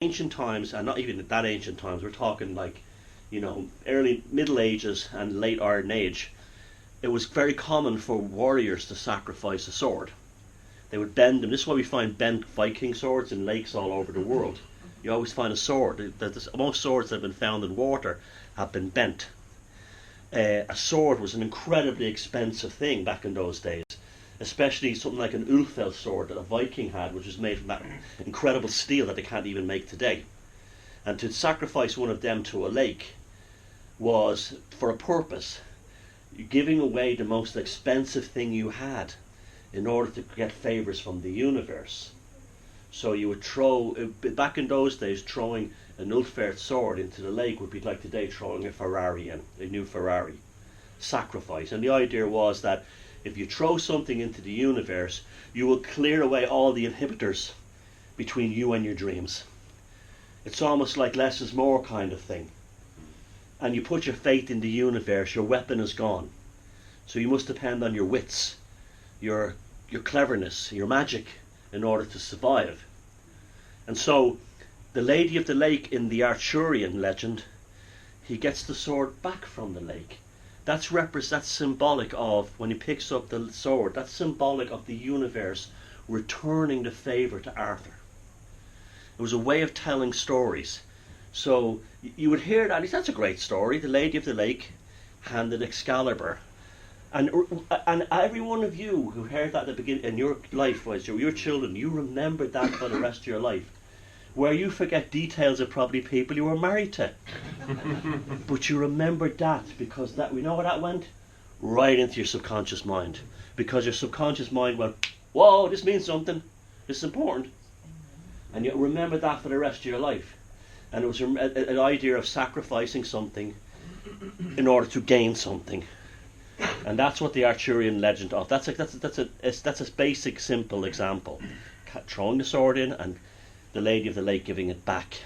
ancient times, and not even that ancient times, we're talking like, early Middle Ages and late Iron Age, it was very common for warriors to sacrifice a sword. They would bend them. This is why we find bent Viking swords in lakes all over the world. You always find a sword. Most swords that have been found in water have been bent. A sword was an incredibly expensive thing back in those days, especially something like an ulfel sword that a Viking had, which was made from that incredible steel that they can't even make today. And to sacrifice one of them to a lake was for a purpose, giving away the most expensive thing you had in order to get favors from the universe. So you would throw, back in those days, throwing an ulfert sword into the lake would be like today throwing a Ferrari in, a new Ferrari. Sacrifice. And the idea was that if you throw something into the universe, you will clear away all the inhibitors between you and your dreams. It's almost like less is more kind of thing. And you put your faith in the universe, your weapon is gone. So you must depend on your wits, your cleverness, your magic, in order to survive. And so the Lady of the Lake in the Arthurian legend, he gets the sword back from the lake. That's symbolic of, when he picks up the sword, that's symbolic of the universe returning the favour to Arthur. It was a way of telling stories. So you would hear that, that's a great story, the Lady of the Lake handed Excalibur. And every one of you who heard that at the beginning in your life, as your children, you remember that for the rest of your life. Where you forget details of probably people you were married to. But you remembered that because we know where that went? Right into your subconscious mind. Because your subconscious mind went, whoa, this means something. This is important. And you remember that for the rest of your life. And it was an idea of sacrificing something in order to gain something. And that's what the Arthurian legend of. That's a basic, simple example. Throwing the sword in and the Lady of the Lake giving it back.